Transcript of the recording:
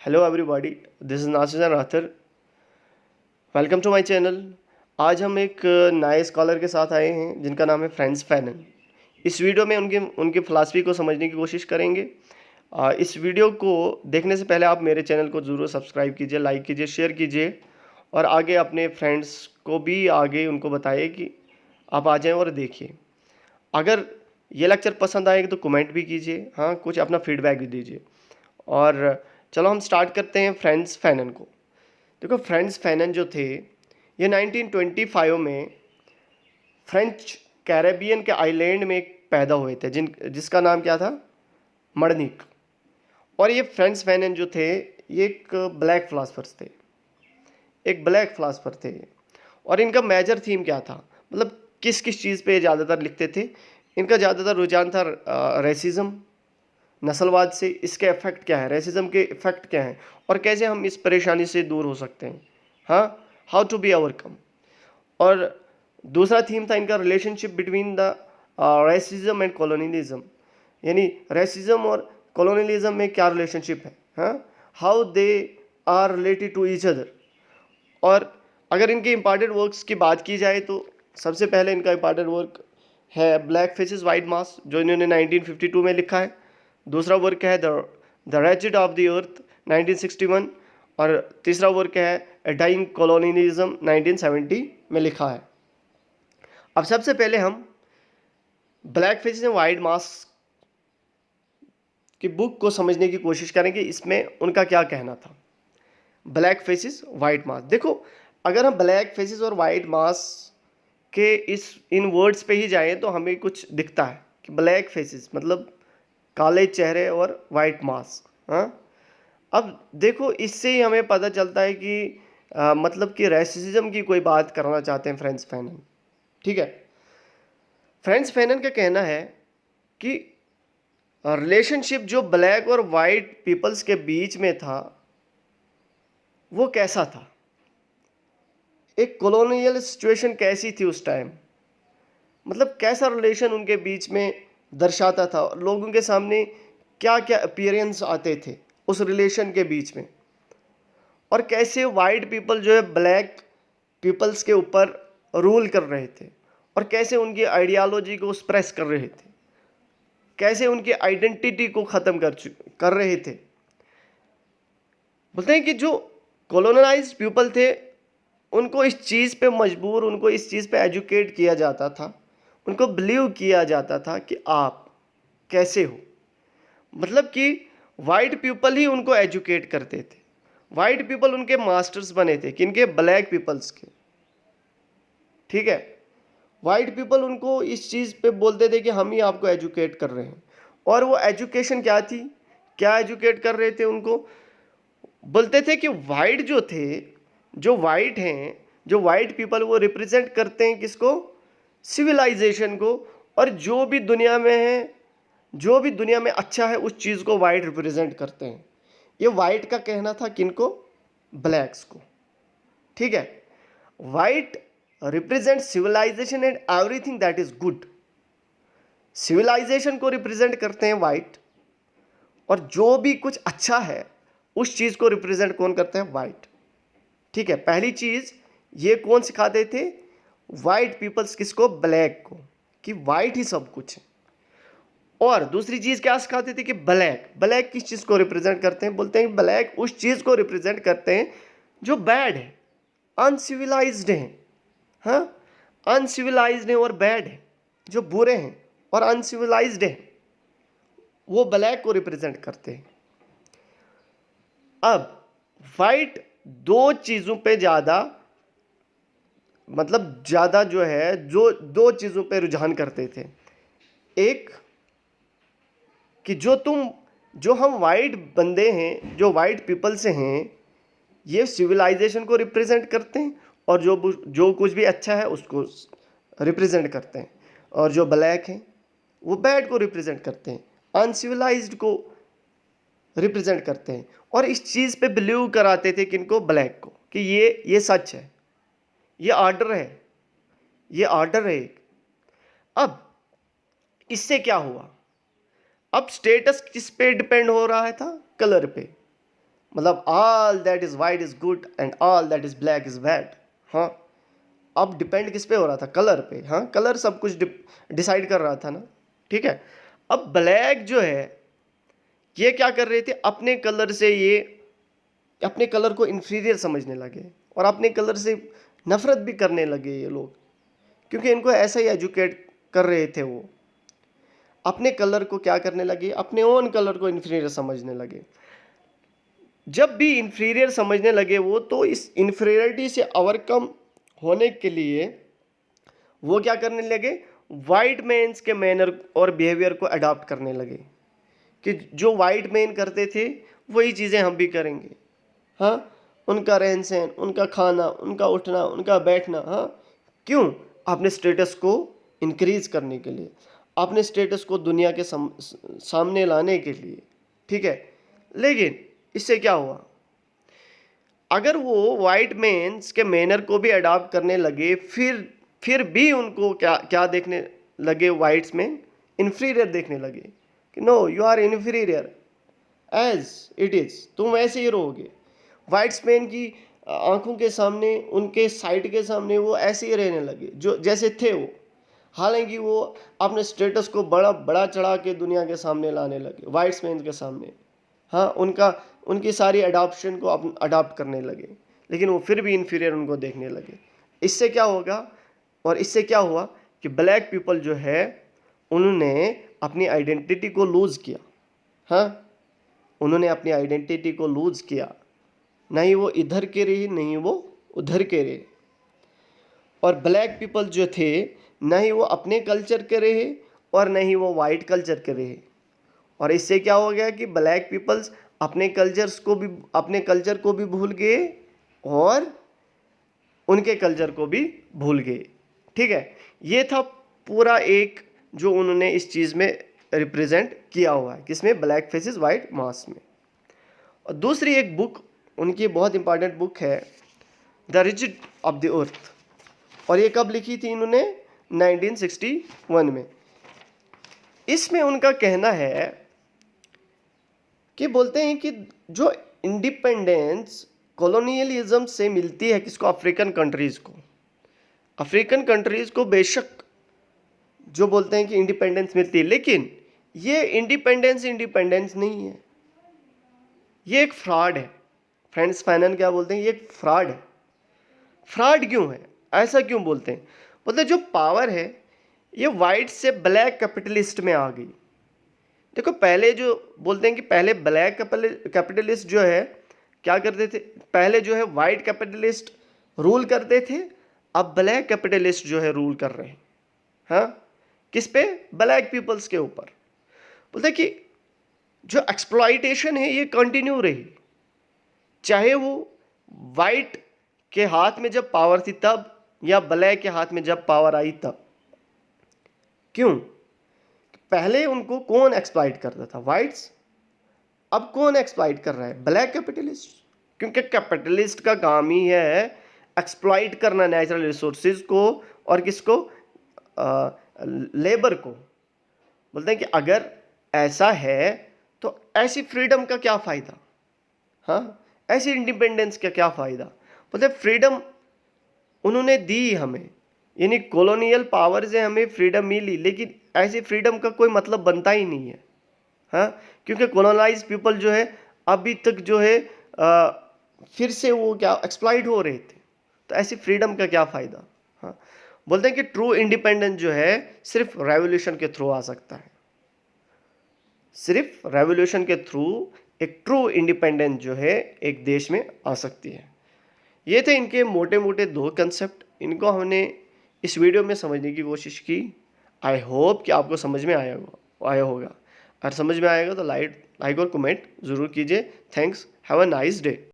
Hello everybody, this is Nasir Rather. Welcome to my channel. आज हम एक नए स्कॉलर के साथ आए हैं जिनका नाम है फ्रांस फैनन। इस वीडियो में उनकी उनकी फ़िलासफ़ी को समझने की कोशिश करेंगे। इस वीडियो को देखने से पहले आप मेरे चैनल को ज़रूर सब्सक्राइब कीजिए, लाइक कीजिए, शेयर कीजिए और आगे अपने फ्रेंड्स को भी आगे उनको बताइए कि आप आ जाएँ और देखिए। अगर ये लेक्चर पसंद आएगा तो कमेंट भी कीजिए, हाँ कुछ अपना फीडबैक भी दीजिए। और चलो हम स्टार्ट करते हैं फ्रांस फैनन को। देखो, फ्रांस फैनन जो थे ये 1925 में फ्रेंच कैरेबियन के आइलैंड में पैदा हुए थे जिसका नाम क्या था, मर्निक। और ये फ्रांस फैनन जो थे ये एक ब्लैक फिलासफर्स थे, एक ब्लैक फिलासफर थे। और इनका मेजर थीम क्या था, मतलब किस किस चीज़ पे ज़्यादातर लिखते थे। इनका ज़्यादातर रुझान था रेसिज्म, नस्लवाद से इसके इफ़ेक्ट क्या है, रेसिज्म के इफ़ेक्ट क्या हैं और कैसे हम इस परेशानी से दूर हो सकते हैं, हाँ, हाउ टू बी ओवरकम। और दूसरा थीम था इनका relationship between the racism and colonialism, यानी रेसिज्म और कॉलोनियलिज्म में क्या रिलेशनशिप है, हाँ, how they are related to each other. और अगर इनके इम्पॉर्टेंट वर्क्स की बात की जाए तो सबसे पहले इनका इम्पॉर्टेंट वर्क है ब्लैक फेसेस वाइट मास्क, जो इन्होंने 1952 में लिखा है। दूसरा वर्क है the rigid of the earth 1961। और तीसरा वर्क है ए डाइंग कॉलोनियलिज्म 1970 में लिखा है। अब सबसे पहले हम black faces and white mask की बुक को समझने की कोशिश करेंगे, इसमें उनका क्या कहना था। ब्लैक फेसेस वाइट मास्क, देखो अगर हम ब्लैक फेसेस और वाइट मास्क के इन वर्ड्स पे ही जाएं तो हमें कुछ दिखता है कि ब्लैक फेसेस मतलब काले चेहरे और वाइट मास्क, हाँ। अब देखो इससे ही हमें पता चलता है कि मतलब कि रेसिज्म की कोई बात करना चाहते हैं फ्रांस फैनन, ठीक है। फ्रांस फैनन का कहना है कि रिलेशनशिप जो ब्लैक और वाइट पीपल्स के बीच में था वो कैसा था, एक कॉलोनियल सिचुएशन कैसी थी उस टाइम, मतलब कैसा रिलेशन उनके बीच में दर्शाता था, लोगों के सामने क्या क्या अपीयरेंस आते थे उस रिलेशन के बीच में, और कैसे वाइट पीपल जो है ब्लैक पीपल्स के ऊपर रूल कर रहे थे और कैसे उनकी आइडियोलॉजी को एक्सप्रेस कर रहे थे, कैसे उनकी आइडेंटिटी को ख़त्म कर रहे थे। बोलते हैं कि जो कॉलोनाइज्ड पीपल थे उनको इस चीज़ पे मजबूर, उनको इस चीज़ पे एजुकेट किया जाता था, उनको बिलीव किया जाता था कि आप कैसे हो, मतलब कि वाइट पीपल ही उनको एजुकेट करते थे। वाइट पीपल उनके मास्टर्स बने थे, किनके, ब्लैक पीपल्स के, ठीक है। वाइट पीपल उनको इस चीज़ पे बोलते थे कि हम ही आपको एजुकेट कर रहे हैं। और वो एजुकेशन क्या थी, क्या एजुकेट कर रहे थे उनको, बोलते थे कि वाइट जो थे, जो वाइट हैं, जो वाइट पीपल वो रिप्रेजेंट करते हैं किसको, सिविलाइजेशन को। और जो भी दुनिया में है, जो भी दुनिया में अच्छा है उस चीज़ को वाइट रिप्रेजेंट करते हैं। ये वाइट का कहना था किनको, ब्लैक्स को, ठीक है। White represent civilization and everything that is good, civilization को रिप्रेजेंट करते हैं वाइट, और जो भी कुछ अच्छा है उस चीज़ को रिप्रेजेंट कौन करते हैं, वाइट, ठीक है। पहली चीज़ ये कौन सिखाते थे, वाइट पीपल्स किसको, ब्लैक को, कि वाइट ही सब कुछ है। और दूसरी चीज़ क्या सिखाते थे कि ब्लैक, ब्लैक किस चीज़ को रिप्रेजेंट करते हैं, बोलते हैं ब्लैक उस चीज़ को रिप्रेजेंट करते हैं जो बैड है, अनसिविलाइज्ड है, हाँ, अनसिविलाइज्ड है और बैड है, जो बुरे हैं और अनसिविलाइज्ड है, वो ब्लैक को रिप्रेजेंट करते हैं। अब वाइट दो चीज़ों पे ज़्यादा, मतलब ज़्यादा जो है, जो दो चीज़ों पे रुझान करते थे। एक कि जो हम वाइट बंदे हैं, जो वाइट पीपल से हैं, ये सिविलाइजेशन को रिप्रेजेंट करते हैं और जो कुछ भी अच्छा है उसको रिप्रेजेंट करते हैं। और जो ब्लैक हैं वो बैड को रिप्रेजेंट करते हैं, अनसिविलाइज्ड को रिप्रेजेंट करते हैं। और इस चीज़ पे बिलीव कराते थे किनको, ब्लैक को, कि ये सच है, ये ऑर्डर है, ये ऑर्डर है एक। अब इससे क्या हुआ, अब स्टेटस किस पे डिपेंड हो रहा था, कलर पे। मतलब all that is white is good and all that is black is bad. हाँ, अब डिपेंड किस पे हो रहा था? कलर पे। हाँ, कलर सब कुछ डिसाइड कर रहा था ना, ठीक है। अब ब्लैक जो है ये क्या कर रहे थे, अपने कलर से ये अपने कलर को इन्फीरियर समझने लगे और अपने कलर से नफरत भी करने लगे ये लोग, क्योंकि इनको ऐसा ही एजुकेट कर रहे थे। वो अपने कलर को क्या करने लगे, अपने ओन कलर को इन्फीरियर समझने लगे। जब भी इन्फीरियर समझने लगे वो, तो इस इन्फीरियरिटी से ओवरकम होने के लिए वो क्या करने लगे, वाइट मैन्स के मैनर और बिहेवियर को अडॉप्ट करने लगे कि जो वाइट मैन करते थे वही चीज़ें हम भी करेंगे। हाँ, उनका रहन सहन, उनका खाना, उनका उठना, उनका बैठना। हाँ, क्यों? अपने स्टेटस को इंक्रीज करने के लिए, अपने स्टेटस को दुनिया के सामने लाने के लिए, ठीक है। लेकिन इससे क्या हुआ, अगर वो वाइट मेंस के मैनर को भी अडॉप्ट करने लगे, फिर भी उनको क्या क्या देखने लगे, वाइट्स में इन्फीरियर देखने लगे कि no, you are inferior as it is, तुम ऐसे ही रहोगे। वाइट्स मैन की आंखों के सामने, उनके साइट के सामने वो ऐसे ही रहने लगे जो जैसे थे वो, हालांकि वो अपने स्टेटस को बड़ा बड़ा चढ़ा के दुनिया के सामने लाने लगे, वाइट्स मैन के सामने। हाँ, उनकी सारी अडॉप्शन को अडॉप्ट करने लगे, लेकिन वो फिर भी इन्फीरियर उनको देखने लगे। इससे क्या होगा, और इससे क्या हुआ कि ब्लैक पीपल जो है उन्होंने अपनी आइडेंटिटी को लूज़ किया। हाँ, उन्होंने अपनी आइडेंटिटी को लूज़ किया, नहीं वो इधर के रहे, नहीं वो उधर के रहे। और ब्लैक पीपल जो थे, नहीं वो अपने कल्चर के रहे और नहीं वो वाइट कल्चर के रहे। और इससे क्या हो गया कि ब्लैक पीपल्स अपने कल्चर को भी भूल गए और उनके कल्चर को भी भूल गए, ठीक है। ये था पूरा एक जो उन्होंने इस चीज़ में रिप्रेजेंट किया हुआ है, किसमें, ब्लैक फेसेस वाइट मास्क में। और दूसरी एक बुक उनकी बहुत इंपॉर्टेंट बुक है, the rigid of the earth. और ये कब लिखी थी इन्होंने, 1961 में। इसमें उनका कहना है कि बोलते हैं कि जो इंडिपेंडेंस कॉलोनियलिज्म से मिलती है किसको, अफ्रीकन कंट्रीज़ को। अफ्रीकन कंट्रीज़ को बेशक जो बोलते हैं कि इंडिपेंडेंस मिलती है, लेकिन ये इंडिपेंडेंस नहीं है, ये एक फ्रॉड है। फ्रेंड्स फैनन क्या बोलते हैं, ये एक फ्रॉड है। फ्रॉड क्यों है, ऐसा क्यों बोलते हैं? बोलते हैं जो पावर है ये वाइट से ब्लैक कैपिटलिस्ट में आ गई। देखो, पहले जो बोलते हैं कि पहले ब्लैक कैपिटलिस्ट जो है क्या करते थे, पहले जो है वाइट कैपिटलिस्ट रूल करते थे, अब ब्लैक कैपिटलिस्ट जो है रूल कर रहे हैं। हाँ, किस पे, ब्लैक पीपल्स के ऊपर। बोलते हैं कि जो एक्सप्लॉइटेशन है ये कंटिन्यू रही, चाहे वो वाइट के हाथ में जब पावर थी तब, या ब्लैक के हाथ में जब पावर आई तब। क्यों? पहले उनको कौन एक्सप्लॉइट करता था, वाइट्स। अब कौन एक्सप्लॉइट कर रहा है, ब्लैक कैपिटलिस्ट। क्योंकि कैपिटलिस्ट का काम ही है एक्सप्लॉइट करना नेचुरल रिसोर्सेज को, और किसको, लेबर को। बोलते हैं कि अगर ऐसा है तो ऐसी फ्रीडम का क्या फ़ायदा। हाँ, ऐसी इंडिपेंडेंस का क्या फ़ायदा। बोलते हैं फ्रीडम उन्होंने दी हमें, यानी कॉलोनियल पावर से हमें फ्रीडम मिली, लेकिन ऐसी फ्रीडम का कोई मतलब बनता ही नहीं है। हाँ, क्योंकि कॉलोनाइज पीपल जो है अभी तक जो है फिर से वो क्या एक्सप्लॉइट हो रहे थे, तो ऐसी फ्रीडम का क्या फ़ायदा। हाँ, बोलते हैं कि ट्रू इंडिपेंडेंस जो है सिर्फ रेवोल्यूशन के थ्रू आ सकता है, सिर्फ रेवोल्यूशन के थ्रू एक ट्रू इंडिपेंडेंस जो है एक देश में आ सकती है। ये थे इनके मोटे मोटे दो कंसेप्ट, इनको हमने इस वीडियो में समझने की कोशिश की। आई होप कि आपको समझ में आया होगा। अगर समझ में आएगा तो लाइक और कमेंट ज़रूर कीजिए। Thanks, have a nice day.